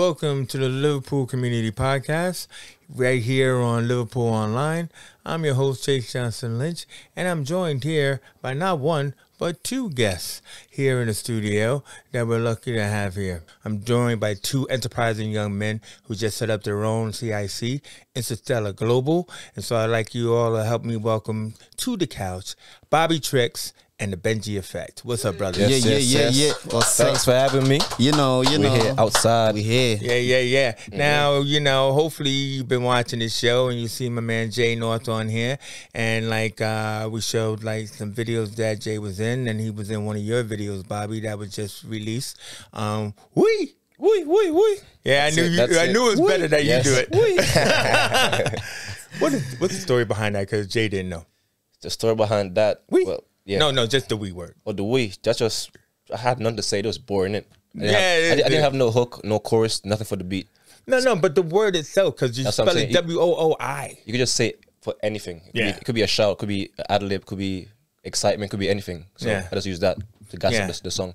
welcome to the Liverpool Community Podcast, right here on Liverpool Online. I'm your host, Chase Johnson Lynch, and I'm joined here by not one, but two guests here in the studio that we're lucky to have here. I'm joined by two enterprising young men who just set up their own CIC, Interstellar Global, and so I'd like you all to help me welcome to the couch, Bobby Tricks and the Benji Effect. What's up, brother? Yeah. Well, thanks for having me. You know. We're here outside. We here. Yeah. Now, hopefully you've been watching this show and you see my man Jay North on here. And we showed some videos that Jay was in, and he was in one of your videos, Bobby, that was just released. Wee. Yeah, I knew it was better that you do it. What's the story behind that? Because Jay didn't know. The story behind that. Well, yeah. No, just the wee word. Oh, the wee. That's just, I had nothing to say. It was boring. I didn't have no hook, no chorus, nothing for the beat. No, but the word itself, because you spell it WOOI. You could just say it for anything. It could be a shout, it could be an ad-lib, could be excitement, could be anything. So I just use that to gas up the song.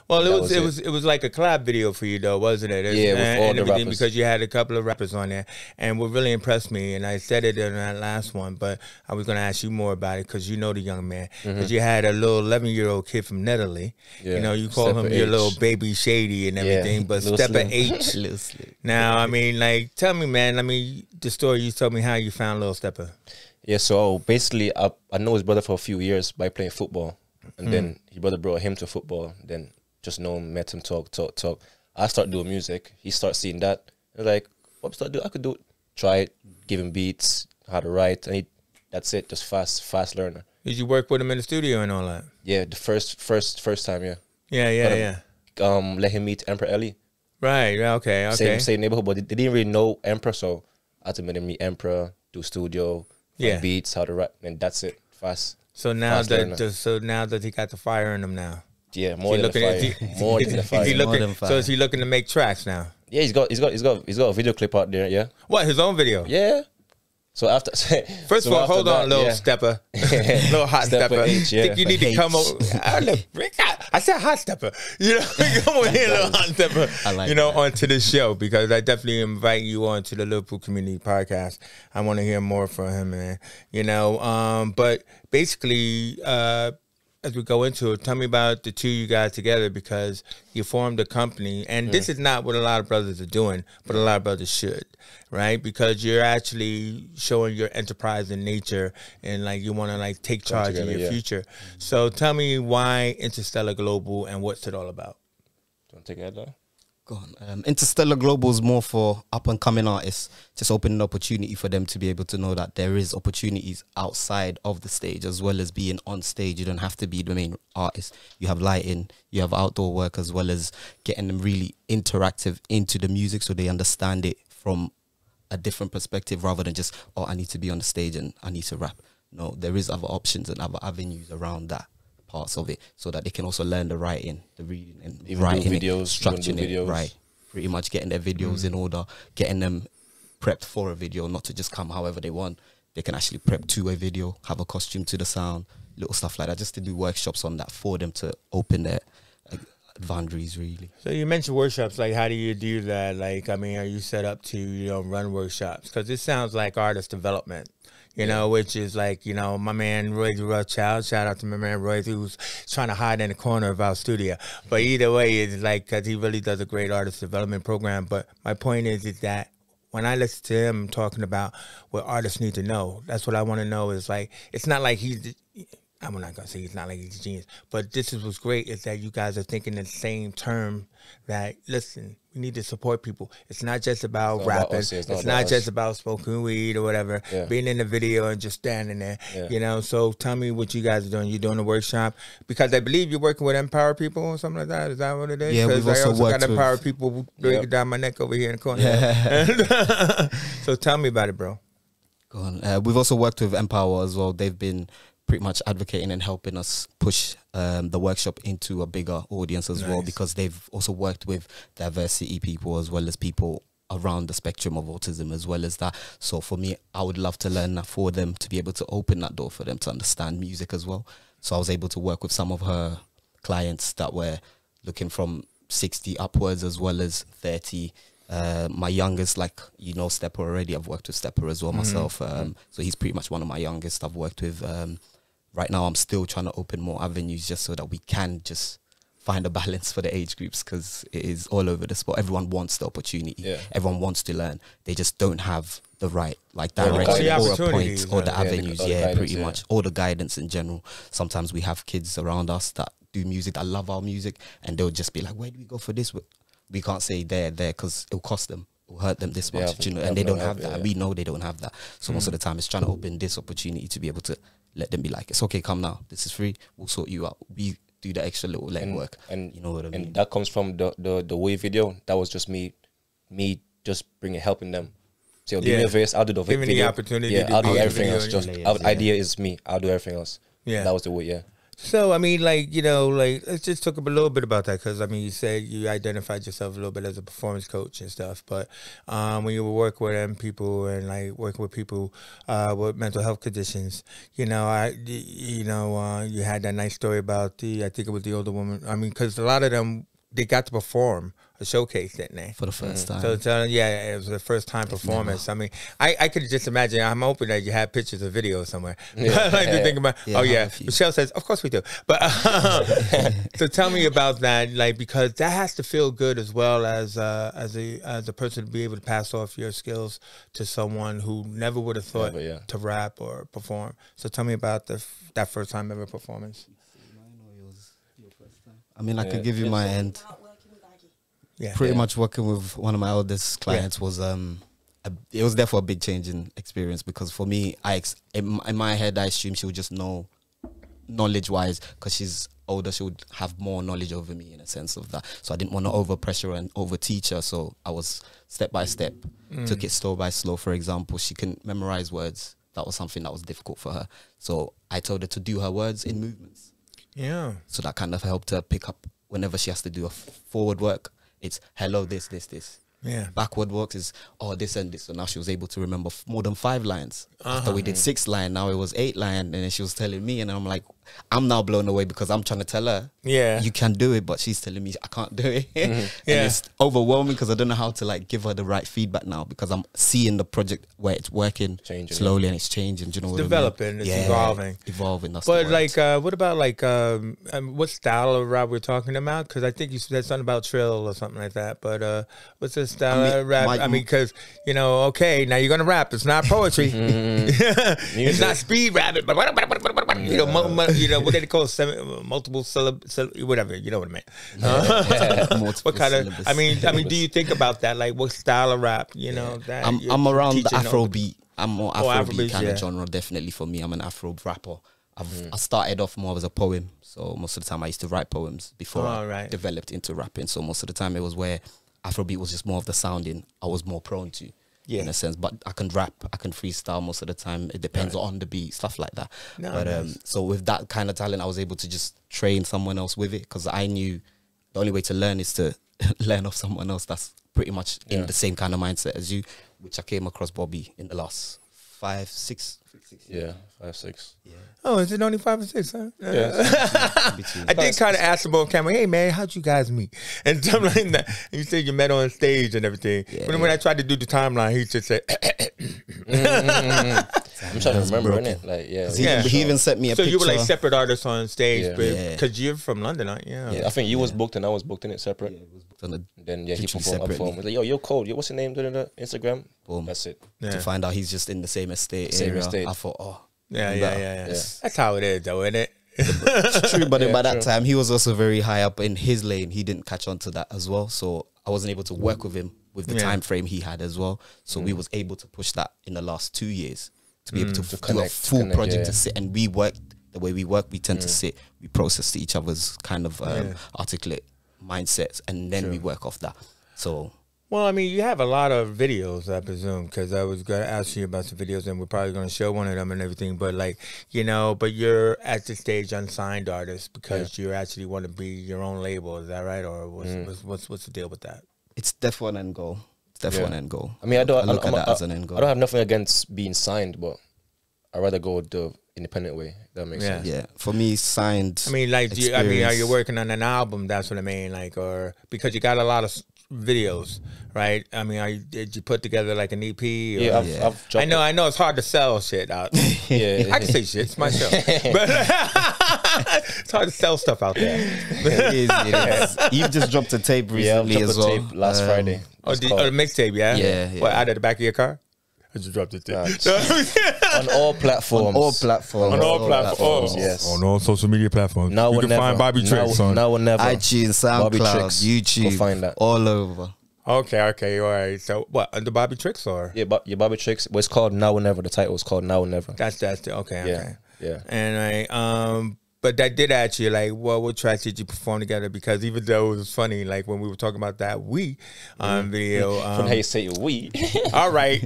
Well, it was like a collab video for you though, wasn't it? Yeah, with all the rappers. Because you had a couple of rappers on there, and what really impressed me, and I said it in that last one, but I was going to ask you more about it because you know the young man. Because you had a little 11-year-old kid from Netherlands. Yeah. You call him your little baby Shady and everything, but Stepper H. Now, tell me, man. The story you told me how you found Little Stepper. Yeah, so basically, I know his brother for a few years by playing football, and then his brother brought him to football. Then just know him, met him, talk. I start doing music. He starts seeing that. I'm like, what start doing? I could do it. Try it. Give him beats, how to write, and that's it. Just fast learner. Did you work with him in the studio and all that? Yeah, the first time, yeah. Yeah. Let him meet Emperor Ellie. Right. Okay. Same neighborhood, but they didn't really know Emperor, so I had to let him meet Emperor, do studio, beats, how to write, and that's it. Fast. So now that he got the fire in him now. Yeah, more than the fire. So is he looking to make tracks now? Yeah, he's got a video clip out there. Yeah. What, his own video? Yeah. So after, first of all, hold on, little Stepper, little hot Stepper. H, yeah. Think you need to come over? I said hot Stepper. Come on here, little hot Stepper. Onto the show because I definitely invite you on to the Liverpool Community Podcast. I want to hear more from him, man. But basically, as we go into it, tell me about the two you guys together because you formed a company. And this is not what a lot of brothers are doing, but a lot of brothers should, right? Because you're actually showing your enterprising nature and you want to take charge of your future. So tell me why Interstellar Global and what's it all about? Do you want to take it though? Go on. Interstellar Global is more for up-and-coming artists, just opening an opportunity for them to be able to know that there is opportunities outside of the stage as well as being on stage. You don't have to be the main artist. You have lighting, you have outdoor work, as well as getting them really interactive into the music so they understand it from a different perspective rather than just, I need to be on the stage and I need to rap. No, there is other options and other avenues around that parts of it so that they can also learn the writing, the reading, and even writing videos, structuring it, right? Pretty much getting their videos in order, getting them prepped for a video, not to just come however they want. They can actually prep to a video, have a costume to the sound, little stuff like that, just to do workshops on that for them to open their boundaries, really. So you mentioned workshops. How do you do that? Are you set up to run workshops? Because it sounds like artist development. Which is my man Roy Rothschild. Shout out to my man Roy, who's trying to hide in the corner of our studio. But either way, it's because he really does a great artist development program. But my point is that when I listen to him talking about what artists need to know, that's what I want to know is it's not like I'm not going to say he's not like he's a genius, but this is what's great is that you guys are thinking in the same term that, listen, we need to support people. It's not just about rapping. It's not just about smoking weed or whatever, being in the video and just standing there, So tell me what you guys are doing. You're doing a workshop because I believe you're working with Empower People or something like that. Is that what it is? Yeah, we've also worked got Empower People breaking down my neck over here in the corner. So tell me about it, bro. Go on. We've also worked with Empower as well. They've been pretty much advocating and helping us push the workshop into a bigger audience as well, because they've also worked with diversity people as well as people around the spectrum of autism as well as that. So for me, I would love to learn that for them to be able to open that door for them to understand music as well. So I was able to work with some of her clients that were looking from 60 upwards as well as 30 My youngest, like, you know, Stepper already. I've worked with Stepper as well myself. So he's pretty much one of my youngest I've worked with. Right now, I'm still trying to open more avenues just so that we can just find a balance for the age groups, because it is all over the spot. Everyone wants the opportunity. Yeah. Everyone wants to learn. They just don't have the right, like, Or the direction or a opportunities, point or the yeah, avenues. or the Yeah, guidance, pretty yeah. much. Or the guidance in general. Sometimes we have kids around us that do music, that love our music, and they'll just be like, where do we go for this? We can't say there, because it'll cost them. It'll hurt them this much, Yeah, you know, yeah, and they don't yeah, have that. yeah. And we know they don't have that. So most of the time it's trying to open this opportunity to be able to let them be like, it's okay, come now. This is free. We'll sort you out. We do the extra little legwork. And you know what I mean? And that comes from the way video. That was just me just helping them. So give me Yeah. a verse, I'll do the Giving the video. opportunity Yeah, to I'll be do in the everything video else. and Just layers, our yeah. idea is me. I'll do everything else. Yeah. That was the way. Yeah. So, I mean, like, you know, like, let's just talk a little bit about that, because, I mean, you said you identified yourself a little bit as a performance coach and stuff, but when you work with people and, like, working with people with mental health conditions, you know, you had that nice story about I think it was the older woman. I mean, because a lot of them, they got to perform a showcase, didn't they? For the first time. So yeah, it was a first time performance. I mean, I could just imagine. I'm hoping that you have pictures or videos somewhere. I like to think about. Yeah, Oh I yeah, have a few. Michelle says, of course we do. But so tell me about that, like, because that has to feel good as well as a person to be able to pass off your skills to someone who never would have thought Never, yeah. to rap or perform. So tell me about that first time ever performance. I mean, I could give you my end. Yeah, Pretty much working with one of my oldest clients was it was therefore a big change in experience, because for me, in my head I assumed she would just know knowledge wise, because she's older, she would have more knowledge over me in a sense of that. So I didn't want to over pressure and over teach her. So I was step by step, took it slow by slow. For example, she can memorize words. That was something that was difficult for her. So I told her to do her words in movements. Yeah. So that kind of helped her pick up whenever she has to do a forward work. It's hello, this. Yeah. Backward works is this and this. So now she was able to remember more than 5 lines. After we did 6 lines, now it was 8 lines. And then she was telling me, and I'm like, I'm now blown away, because I'm trying to tell her, Yeah. you can do it, but she's telling me I can't do it. And Yeah. it's overwhelming, because I don't know how to, like, give her the right feedback now, because I'm seeing the project where it's working Changing, slowly and it's changing. Do you know what developing, I mean? it's evolving. Evolving. That's But the word. like, what about like, what style of rap we're talking about? Because I think you said something about trill or something like that. But what's the style of rap? I mean, because you know, okay, now you're gonna rap. It's not poetry. It's not speed rapping. But you know, what do they call multiple whatever. You know what I mean? What kind of? I mean, do you think about that? Like, what style of rap? You know, that I'm around the teaching Afro beat. I'm more Afro beat Afrobeat, kind yeah. of genre, definitely for me. I'm an Afro rapper. I started off more as a poem, so most of the time I used to write poems before I right. developed into rapping. So most of the time it was where Afrobeat was just more of the sounding I was more prone to, in a sense. But I can rap, I can freestyle most of the time. It depends on the beat, stuff like that. So with that kind of talent, I was able to just train someone else with it, because I knew the only way to learn is to learn off someone else that's pretty much in the same kind of mindset as you, which I came across Bobby in the last 5, 6 Yeah, 5, 6. Oh, is it only 5 or 6? Huh? between. I did kind of ask him on camera, hey man, how'd you guys meet? And something like that. And you said you met on stage and everything. But when I tried to do the timeline, he just said, I'm trying to remember, innit? Like, yeah. He even sent me a so picture. you were like separate artists on stage, Yeah. because you're from London, aren't you? Yeah, I think you was booked and I was booked in it separate. on a- Then he literally performed. I separately. performed. He's like, yo, you're cold. Yo, what's your name? Instagram. Boom. That's it. Yeah. to find out he's just in the same estate Same area. estate. I thought, oh, Yeah. Yeah. That's how it is, though, isn't it? it's true. But then Yeah, by that true. time, he was also very high up in his lane. He didn't catch on to that as well. So I wasn't able to work with him with the Yeah. time frame he had as well. So we was able to push that in the last 2 years to be able to do a connect, full project yeah. to sit. And we work the way we work. We tend to sit. We process each other's kind of articulate mindsets, and then we work off that. So Well, I mean, you have a lot of videos, I presume, because I was going to ask you about some videos, and we're probably going to show one of them and everything. But like, you know, but you're at this stage unsigned artist because you actually want to be your own label. Is that right, or what's the deal with that? it's definitely an end goal. It's definitely an end goal. I mean, I look at that as an end goal. I don't have nothing against being signed, but I'd rather go the independent way. If that makes Yeah. sense. Yeah, for me, signed. I mean, like, are you experience. working on an album? That's what I mean, like, or because you got a lot of videos, right? I mean, did you put together like an EP? Or? Yeah, I've dropped I know it's hard to sell shit out. Yeah, I can say shit. It's my show, but it's hard to sell stuff out there. It is. You've just dropped a tape recently I've as dropped well. a tape last Friday. Oh, the mixtape, yeah? Yeah. What, out of the back of your car? I just dropped it there. On all platforms. On all platforms. On all platforms. Yes. On all social media platforms. Now you or can never. find Bobby Tricks on. Now or never. iTunes, Bobby SoundCloud, Tricks. YouTube. Go find that. All over. Okay, all right. So what, under Bobby Tricks or? Yeah, your Bobby Tricks. Well, it's called Now or Never. The title is called Now or Never. That's the, okay. Yeah. And but that did ask you, like, what tracks did you perform together? Because even though it was funny, like when we were talking about that video. From how you say we. All right.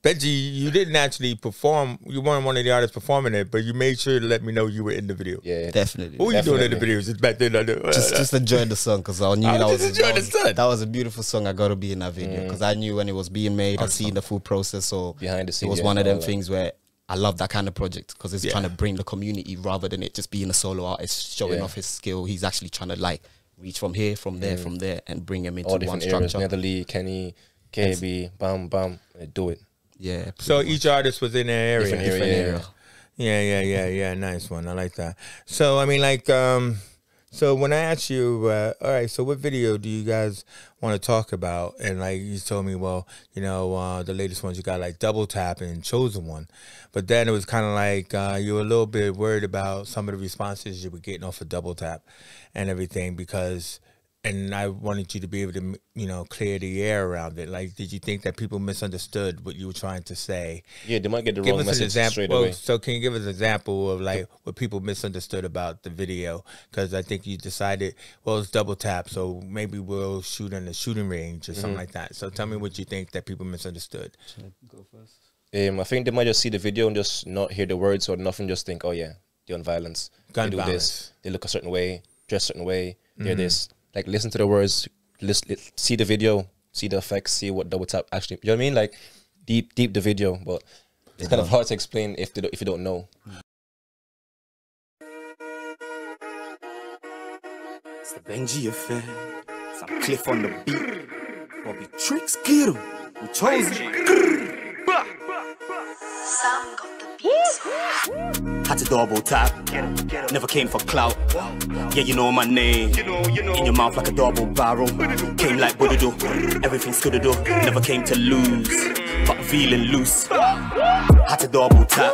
Benji, you didn't actually perform. You weren't one of the artists performing it, but you made sure to let me know you were in the video. Yeah. Definitely. What were you doing in the video? Just back then? Just enjoy the song because I knew that was a beautiful song. I got to be in that video because I knew when it was being made, I'd seen the full process. So behind the scenes, it was one of them things where I love that kind of project because it's trying to bring the community rather than it just being a solo artist showing off his skill. He's actually trying to like reach from here, from there, and bring him into all one different structure. areas. Netherly, Kenny, KB, bam, bam, do it. Yeah. So each artist was in their area. Different area. Yeah. Nice one. I like that. So I mean, like, so when I asked you, all right, so what video do you guys want to talk about? And like you told me, well, you know, the latest ones you got like Double Tap and Chosen One, but then it was kind of like you were a little bit worried about some of the responses you were getting off of Double Tap and everything because. And I wanted you to be able to, you know, clear the air around it. Like, did you think that people misunderstood what you were trying to say? Yeah, they might get the wrong message straight away. So can you give us an example of, like, what people misunderstood about the video? Because I think you decided, well, it's Double Tap, so maybe we'll shoot in the shooting range or something like that. So tell me what you think that people misunderstood. Should I go first? I think they might just see the video and just not hear the words or nothing, just think, oh, yeah, they're on violence. Gun they do violence. this. They look a certain way, dress a certain way, they're this. Like, listen to the words, see the video, see the effects, see what Double Tap actually, you know what I mean? Like, deep the video, but it's kind of hard to explain if you don't know. It's the Benji affair. Some Cliff on the beat. Bobby Tricks, get him. We Chosen. Sam got the beats. Had to double tap. Never came for clout. Yeah, you know my name. In your mouth like a double barrel. Came like Bududu. Everything's good to do. Never came to lose, but feeling loose. Had to double tap.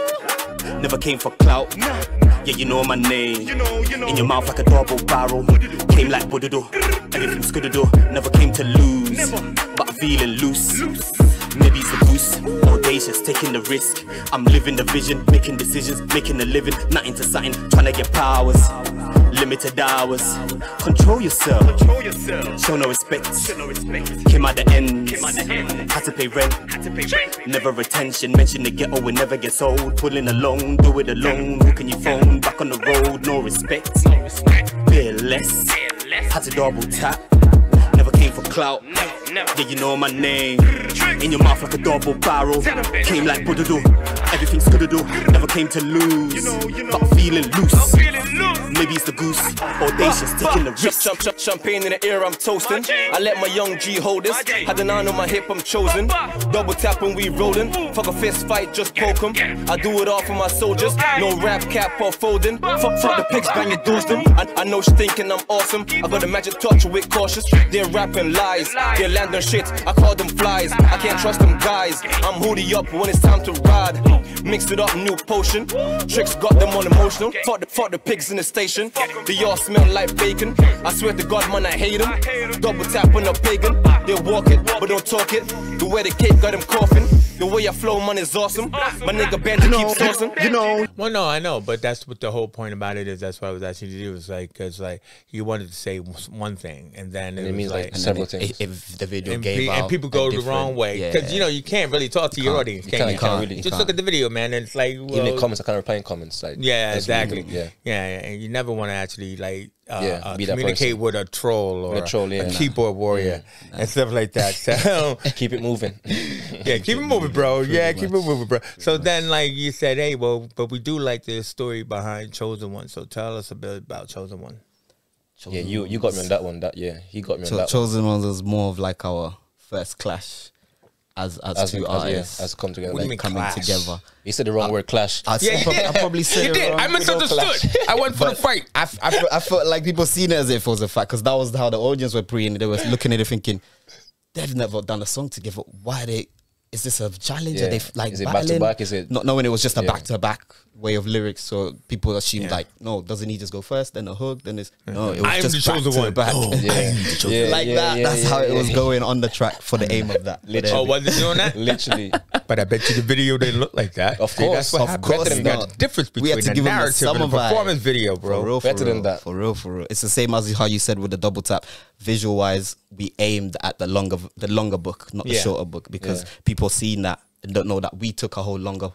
Never came for clout. Yeah, you know my name. In your mouth like a double barrel. Came like Bududu. Everything's good to do. Never came to lose, but feeling loose. Maybe it's the boost, audacious, taking the risk. I'm living the vision, making decisions, making a living. Nothing to something, trying to get powers. Limited hours, control yourself. Show no respect. Came at the end, had to pay rent. Never retention, mention the ghetto, it never gets old. Pulling alone, do it alone. Who can you phone? Back on the road, no respect. Fearless, had to double tap. Never came for clout. Yeah, you know my name. In your mouth like a double barrel. Came like Bududu. Everything's good to do. Never came to lose, but feeling loose. Maybe it's the goose. Audacious, taking the risk. Champagne in the air, I'm toasting. I let my young G hold this. Had an on my hip, I'm chosen. Double tapping, we rolling. Fuck a fist fight, just poke 'em. I do it all for my soldiers. No rap cap or folding. Fuck the pics, bang your doors them. I know she's thinking I'm awesome. I got a magic touch with cautious. They're rapping lies. They're landing shit. I call them flies. I can't trust them guys. I'm hoodie up when it's time to ride. Mixed it up, new potion. Tricks got them all emotional. Fuck the pigs in the station. They all smell like bacon. I swear to God, man, I hate them. Double tap on a pagan. They walk it, but don't talk it. The way the cake got them coughing. The way I flow, man, is awesome. My nigga Benji keeps saucing. You know. Well, no, I know, but that's what the whole point about it is. That's why I was asking you to do. It's like, because like you wanted to say one thing, and then it means was like several things. If the video and, gave out and people go a the different- wrong way yeah. because you know you can't really talk to your audience. You Can you? can't really. Just look at the video, man, and it's like, well, Even in comments, I can't reply in comments. Like, yeah, that's exactly. really- yeah, and you never want to actually like be that communicate person. with a troll or A troll, yeah. a keyboard warrior and stuff like that. So Keep it moving. yeah, keep it moving, bro. Yeah, keep it moving, bro. So then, like you said, hey, well, but we do like the story behind Chosen One. So tell us a bit about Chosen One. Yeah, you got me on that one. He got me on that one. Chosen Ones was more of like our first clash as two artists. As come together. What do you mean coming clash? together. He said the wrong word, clash. I probably said You it did. wrong. I misunderstood. I went for the fight. I felt like people seen it as if it was a fact, because that was how the audience were preying. They were looking at it thinking, they've never done a song together. Why are they? Is this a challenge? Yeah. Are they like Is it battling? back-to-back? Is it- not knowing it was just a back-to-back way of lyrics? So people assumed like, no, doesn't he just go first, then a hook, then it's no, it was I am just the chosen one. back. Oh, Yeah. I am the chosen Yeah, Like yeah, that. yeah, That's yeah, how it yeah, was yeah. going on the track for the aim of that. Oh, was it doing that? Literally. But I bet you the video didn't look like that. Of See, course, that's what of happened. course You got not. the difference We had between to the give him the narrative and the summer vibe. performance video, bro. For real, Better than that. For real. It's the same as how you said with the double tap. Visual wise, we aimed at the longer book, not the Yeah. shorter book, because people seen that and don't know that we took a whole longer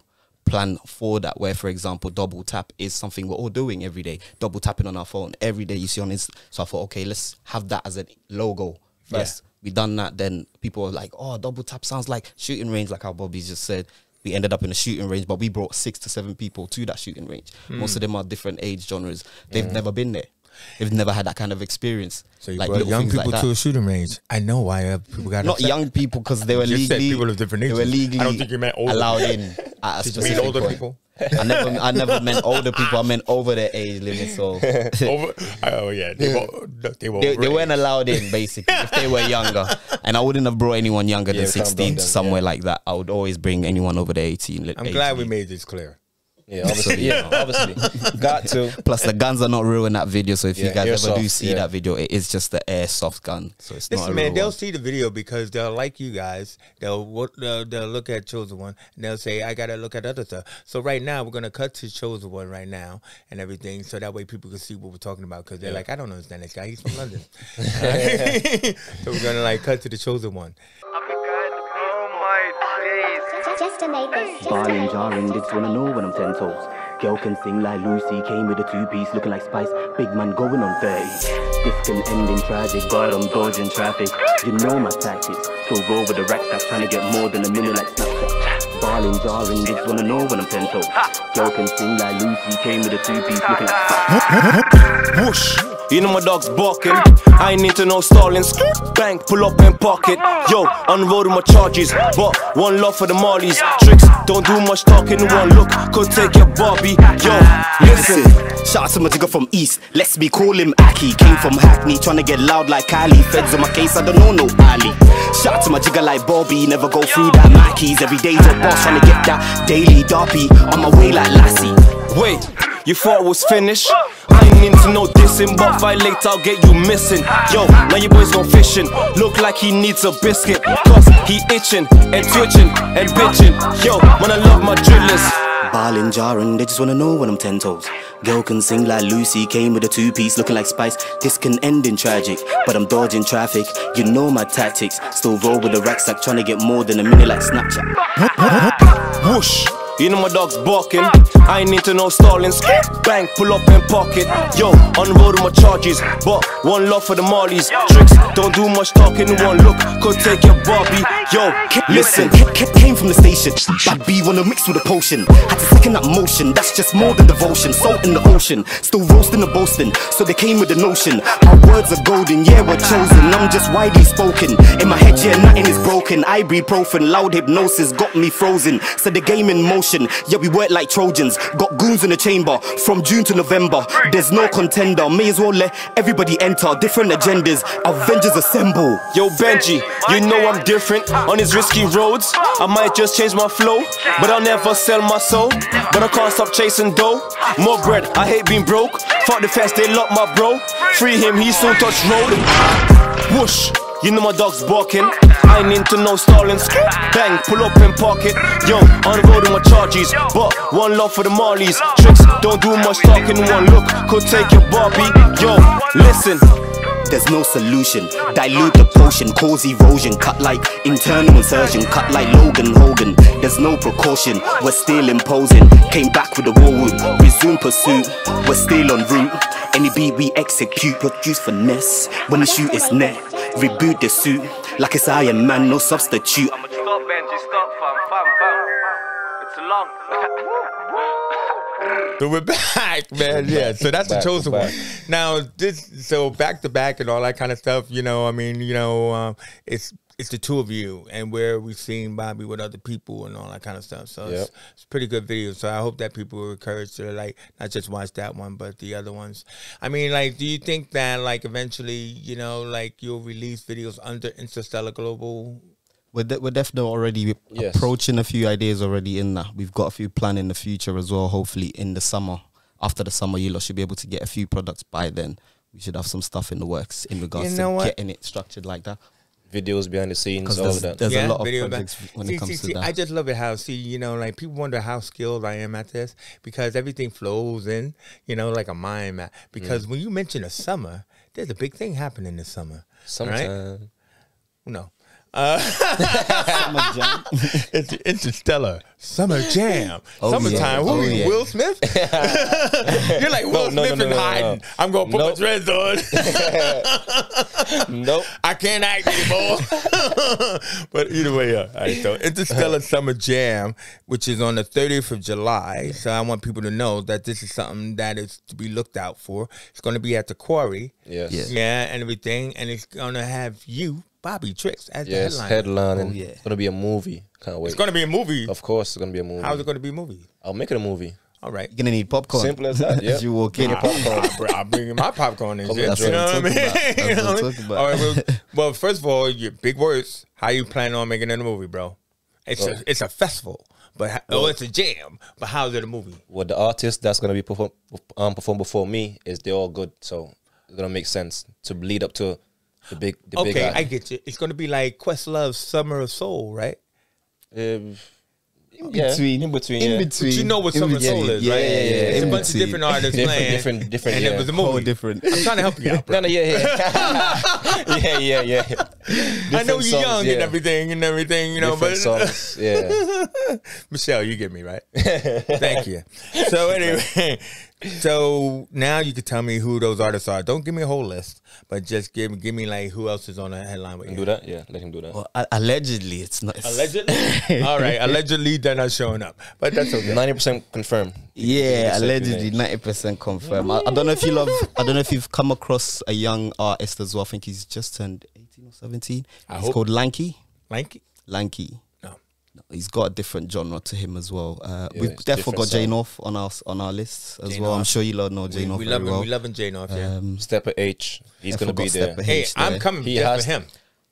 plan for that, where for example double tap is something we're all doing every day, double tapping on our phone every day, you see on Insta. So I thought, okay, let's have that as a logo first. We done that, then people were like, oh, double tap sounds like shooting range, like how Bobby just said. We ended up in a shooting range, but we brought 6 to 7 people to that shooting range. Most of them are different age genres. They've never been there. They've never had that kind of experience. So you like brought little young things people like to that. a shooting range. I know why people got Not upset. young people, because they were You just said legally people of different they were ages. legally I don't think you meant older allowed people. in at a Did you specific mean older point. people? I never meant older people. I meant over their age limit. So Oh yeah, they were they weren't allowed in, basically, if they were younger. And I wouldn't have brought anyone younger than Yeah, calm 16 down to then, somewhere like that. I would always bring anyone over the 18. I'm glad we made this clear. Yeah, obviously. Obviously. Got to. Plus, the guns are not real in that video. So if you Yeah, guys ever do airsoft, see yeah. that video, it is just the airsoft gun. So it's not Listen, a man, real they'll one. see the video because they'll like you guys. They'll look at Chosen One and they'll say, I gotta look at other stuff. So right now we're gonna cut to Chosen One right now and everything, so that way people can see what we're talking about, because they're like, I don't understand this guy. He's from London. So we're gonna like cut to the Chosen One. Ballin', jarring, they just wanna know when I'm 10 toes. Girl can sing like Lucy, came with a 2-piece looking like Spice. Big man going on 30. This can end in tragic, God, I'm dodging traffic. You know my tactics. Still roll with the rack stack, trying to get more than a minute like Snapchat. Ballin', jarring, they just wanna know when I'm 10 toes. Girl can sing like Lucy, came with a 2-piece looking like Spice. Whoosh, you know my dog's barking. I need to know stalling. Bank, pull up and pocket. Yo, on the road with my charges, but one love for the Marleys. Tricks, don't do much talking. One look could take your Barbie. Yo, listen. Shout out to my jigger from East, let's be call him Aki. Came from Hackney, trying to get loud like Kylie. Feds on my case, I don't know no Ali. Shout out to my jigger like Bobby, never go through that Mackies. Every day's a boss, trying to get that daily Darby. On my way like Lassie. Wait, you thought it was finished? I ain't into no dissing, but violate, I'll get you missing. Yo, now your boy's gone fishing. Look like he needs a biscuit, cause he itching and twitching and bitching. Yo, man, I love my drillers. Ballin', jarring, they just wanna know when I'm 10 toes. Girl can sing like Lucy, came with a 2-piece looking like Spice. This can end in tragic, but I'm dodging traffic. You know my tactics. Still roll with the rack stack, trying to get more than a minute like Snapchat. Whoosh, you know my dog's barking. I ain't into no stalling. Bank, pull up and pocket. Yo, on the road with my charges, but one love for the Marleys. Tricks, don't do much talking. One look could take your Barbie. Yo, listen. Came from the station. Bad B wanna mix with a potion. Had to second that motion. That's just more than devotion. Salt in the ocean, still roasting and boasting. So they came with the notion. Our words are golden, yeah, we're chosen. I'm just widely spoken. In my head, yeah, nothing is broken. Ibuprofen, loud hypnosis got me frozen. Set the game in motion. Yeah, we work like Trojans. Got goons in the chamber. From June to November, there's no contender. May as well let everybody enter. Different agendas. Avengers assemble. Yo, Benji, you know I'm different on these risky roads. I might just change my flow, but I'll never sell my soul. But I can't stop chasing dough. More bread, I hate being broke. Fuck the fence, they lock my bro. Free him, he soon touch road. Whoosh, you know my dog's barking. I ain't into no stalling. Bang, pull up and pocket. Yo, on the road with my charges, but one love for the Marleys. Tricks, don't do much talking. One look could take your Barbie. Yo, listen. There's no solution. Dilute the potion, cause erosion. Cut like internal insertion. Cut like Logan Hogan. There's no precaution. We're still imposing. Came back with the war wound. Resume pursuit. We're still en route. Any beat we execute. Produce finesse. When the shoot is net. Reboot the suit. Like it's Iron Man, no substitute. I'ma stop, Benji, stop, fam. It's long. So we're back, man. Yeah, so that's the Back, chosen we're one. back. Now, so back to back and all that kind of stuff. You know, I mean, it's the two of you, and where we've seen Bobby with other people and all that kind of stuff. So Yep. it's pretty good videos. So I hope that people are encouraged to like not just watch that one, but the other ones. I mean, like, do you think that like eventually, you know, like you'll release videos under Interstellar Global? We're definitely already Yes. approaching a few ideas already in that. We've got a few planned in the future as well. Hopefully in the summer, after the summer, you lot should be able to get a few products by then. We should have some stuff in the works in regards You know to what? getting it structured like that. Videos behind the scenes, Because all of that. there's a lot of video projects when see, it comes see, to that. I just love it how, you know, like people wonder how skilled I am at this because everything flows in, you know, like a mind map. Because when you mention a summer, there's a big thing happening this summer. Right? Sometimes. No. Summer Jam. It's Interstellar Summer Jam. Oh, Summertime. yeah. Who Oh, are you, yeah. Will Smith? You're like Will No, Smith no, and no, no, hiding. no. I'm going to put Nope. my dreads on. Nope. I can't act anymore. But either way, yeah. All right, so Interstellar Summer Jam, which is on the 30th of July. So I want people to know that this is something that is to be looked out for. It's going to be at the Quarry. Yes. Yeah. Yeah, and everything. And it's going to have you, Bobby Tricks, as Yes, the headliner. headlining. Oh, yeah. It's gonna be a movie. Can't wait. It's going to be a movie. Of course, it's gonna be a movie. How's it going to be a movie? I'll make it a movie. All right. You're going to need popcorn. Simple as that, yeah. As you walk in. I'll bring my popcorn and Come shit. on, You know that's what I what mean? I'm talking about. You know That's what I'm what I mean? talking about. All right, well, first of all, your big words. How you planning on making it a movie, bro? It's a festival, but it's a jam. But how's it a movie? Well, the artist that's gonna be perform before me is they're all good, so it's gonna make sense to lead up to the big. Okay, big I get you. It's gonna be like Questlove's Summer of Soul, right? In between. in between, In yeah. between. But you know what In Summer of between. Soul is, Yeah, right? yeah, yeah. It's a In bunch of between. different artists playing, different, and yeah. it was a Whole movie. different. I'm trying to help you out, bro. No, yeah. I know Different you're young songs, and everything, you know, Different but songs, yeah. Michelle, you get me, right? Thank you. So anyway, so now you can tell me who those artists are. Don't give me a whole list, but just give me like who else is on the headline with you. Do that, yeah. Let him do that. Well, allegedly, it's not. Allegedly? All right. Allegedly, they're not showing up. But that's okay. 90% confirmed. Yeah, Except allegedly, your names. 90% confirmed. I don't know if you love. I don't know if you've come across a young artist as well. I think he's just turned 18 or 17. I He's hope. called Lanky. Lanky? Lanky. No. He's got a different genre to him as well. We've it's definitely different got Jay sound. North on our list as Jay well. I'm North. sure you lot know Jay North We very love him. well. We loving Jay North, yeah. Stepper H, he's gonna be there. Stepper Hey, H I'm there. coming He just has for him.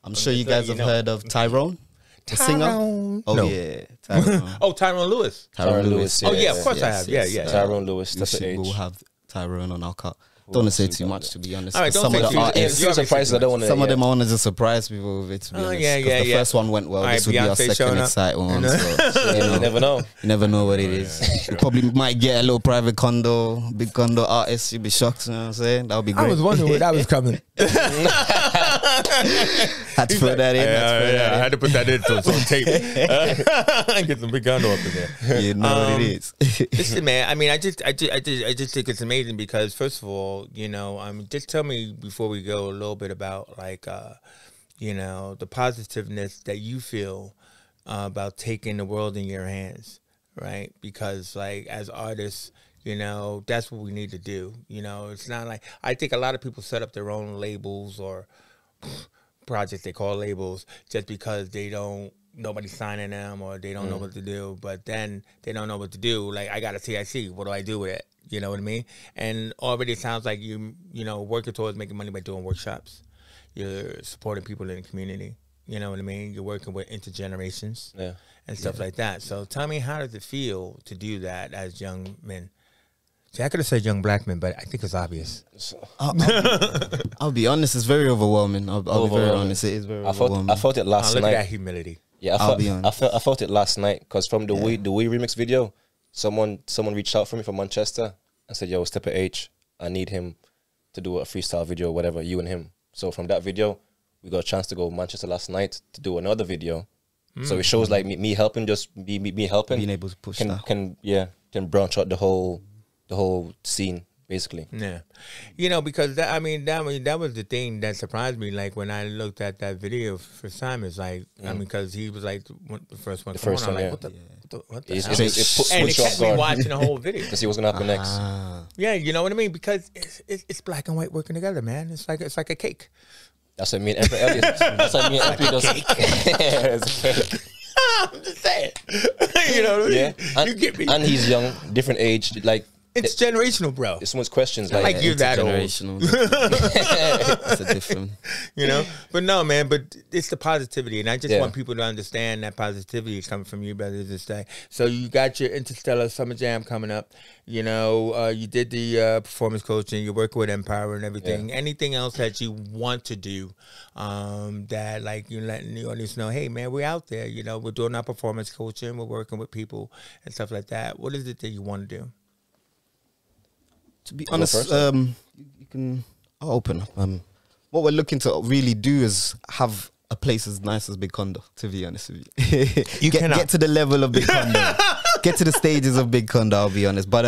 I'm sure you just guys letting have you know. heard of Tyrone, the singer. Tyrone. Oh No. yeah, Tyrone. Oh, Tyrone Lewis. Tyrone Lewis, Oh, yeah, of yeah, course I have. Yeah. Tyrone Lewis, We Stepper H. will have Tyrone on our cut. Don't want to say else we too got much, to be honest. All right, 'cause don't some say of too the much. artists, You Few surprises I don't want to. some of them I want to just surprise people with it, to be Oh, honest. yeah, 'Cause yeah, the yeah. first one went well. All This right, would be our Beyonce second showing up. exciting one. You know? So, You never know. you never know what it is. You probably might get a little private condo, big condo artist. You'd be shocked. You know what I'm saying? That would be great. I was wondering where that was coming. Had to throw that in. I had to put that in so it's on tape. And get some big gun up in there. You know what it is. Listen, man. I mean, I just think it's amazing because first of all, you know, just tell me before we go a little bit about like, you know, the positiveness that you feel about taking the world in your hands, right? Because like as artists, you know, that's what we need to do. You know, it's not like I think a lot of people set up their own labels or projects they call labels just because nobody's signing them or they don't know what to do. But then they don't know what to do. Like I got a TIC. What do I do with it? You know what I mean? And already it sounds like you know, working towards making money by doing workshops. You're supporting people in the community. You know what I mean? You're working with intergenerations and stuff like that. So tell me, how does it feel to do that as young men? See, I could have said young black men, but I think it's obvious. I'll be honest. It's very overwhelming. I'll be very Overwhelming. honest. It is very I overwhelming. felt it last Look at that night. humility. Yeah, I'll be honest. I felt it last night because from the We remix video, someone reached out for me from Manchester and said, "Yo, Stepper H, I need him to do a freestyle video, or whatever, you and him." So from that video, we got a chance to go to Manchester last night to do another video. So it shows like me helping, just me helping, Being able to push that. can branch out the whole scene basically. Yeah, you know, because that was the thing that surprised me. Like when I looked at that video for Simon, it's like I mean, because he was like the first one. The first I'm one, like, yeah. what the what the It hell? put And it switch off kept me guard watching the whole video. to see what's gonna happen next. Yeah, you know what I mean? Because it's black and white working together, man. It's like a cake. That's what me and Emperor Elliot. That's what me and Emperor does. It's a cake. I'm just saying. You know what I mean? Yeah, and, You get me. and he's young, different age. Like It's generational, bro. there's so much questions. Like, Like you're that old. Intergenerational. It's a different. You know, but no, man. But it's the positivity, and I just Yeah. want people to understand that positivity is coming from you, brothers. This day. So you got your Interstellar Summer Jam coming up. You know, you did the performance coaching. You're working with Empire and everything. Yeah. Anything else that you want to do that, like, you letting the audience know, hey, man, we're out there. You know, we're doing our performance coaching. We're working with people and stuff like that. What is it that you want to do? To be Go honest, first. you can. I'll open up. What we're looking to really do is have a place as nice as Big Condo. To be honest with you, cannot. get to the level of Big Condo. Get to the stages of Big Condo. I'll be honest, but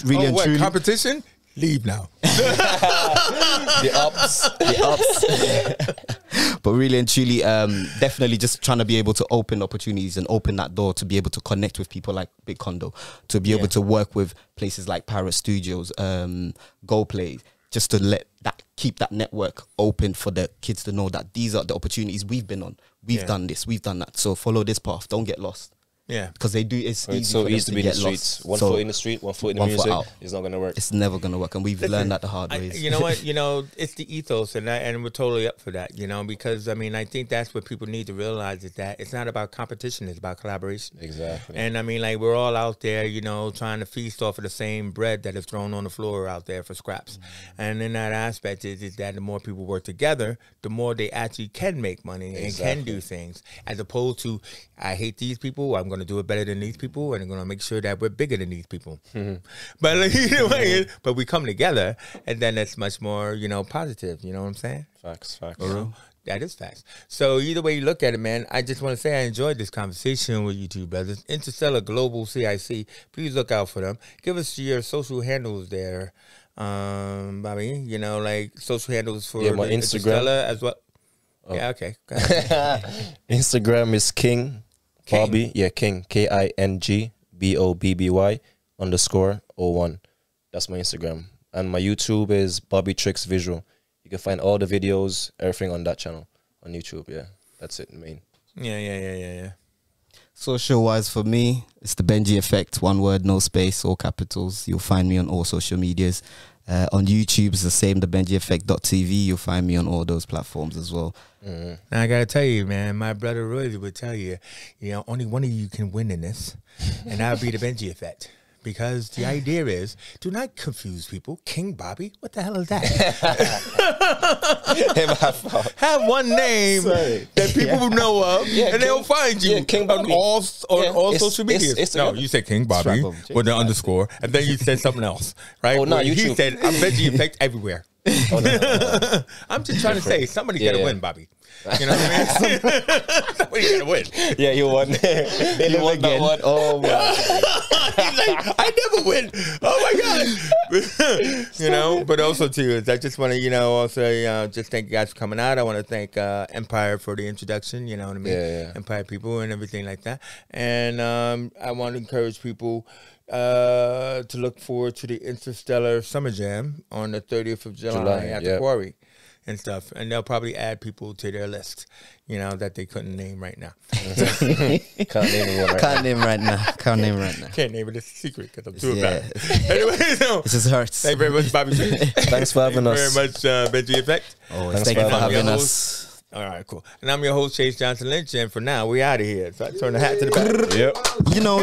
really and truly, competition? Leave now. the ups. but really and truly, definitely just trying to be able to open opportunities and open that door to be able to connect with people like Big Condo, to be able to work with places like Parrot Studios, Go Play, just to keep that network open for the kids to know that these are the opportunities we've been on. We've done this, we've done that. So follow this path. Don't get lost. Yeah. Because they do. It's easy so for them easy to be in the get streets. lost. One So foot in the street, one foot in the one foot music. out. It's not gonna work. It's never gonna work, and we've learned that the hard way. You know what? You know, it's the ethos, and we're totally up for that. You know, because I mean, I think that's what people need to realize is that it's not about competition; it's about collaboration. Exactly. And I mean, like, we're all out there, you know, trying to feast off of the same bread that is thrown on the floor out there for scraps. And in that aspect is that the more people work together, the more they actually can make money and can do things, as opposed to, I hate these people, I'm going to do it better than these people, and I'm going to make sure that we're bigger than these people. But like, you know, but we come together, and then that's much more, you know, positive. You know what I'm saying? Facts. You know? That is facts. So either way you look at it, man, I just want to say I enjoyed this conversation with you two brothers. Interstellar Global CIC. Please look out for them. Give us your social handles there, Bobby. You know, like social handles for my the Instagram. Interstellar as well. Yeah, okay. Go ahead. Instagram is King Bobby. Yeah, King KING BOBBY_01. That's my Instagram. And my YouTube is Bobby Tricks Visual. You can find all the videos, everything on that channel on YouTube. Yeah, that's it, main. Yeah. Social wise for me, it's the Benji Effect. One word, no space, all capitals. You'll find me on all social medias. On YouTube, it's the same, the BenjiEffect.tv. You'll find me on all those platforms as well. Now I gotta tell you, man, my brother Roy would tell you, you know, only one of you can win in this, and that would be the Benji Effect. Because the idea is, do not confuse people. King Bobby, what the hell is that? Have one name that people will know of, and they'll find you King on Bobby. all It's- social media. it's No, together. you said King Bobby Strap 'em. with the underscore, and then you said something else, right? Oh, no, He YouTube. said, I'm Benji Effect everywhere. Oh, no. I'm just trying to say, somebody's Yeah, got to yeah. win, Bobby. You know what I mean? Somebody's got to win. Yeah, you won. You won that one. Oh, my. He's like, I never win. Oh my god! You know, but also too is I just want to, you know, also just thank you guys for coming out. I want to thank Empire for the introduction. You know what I mean? Yeah. Empire people and everything like that. And I want to encourage people to look forward to the Interstellar Summer Jam on the 30th of July at the Quarry and stuff, and they'll probably add people to their list, you know, that they couldn't name right now. Can't name it right Can't name right now. Can't name right now. Can't name it. It's a secret because I'm too Yeah. embarrassed. Anyway, so It just hurts. thank you very much, Bobby. Thanks for having Thank you us. very much, Benji Effect. Always. Thanks Thank you for for having having me. us. All right, cool. And I'm your host, Chase Johnson Lynch, and for now, we out of here. So I turn the hat to the back. Yep. You know.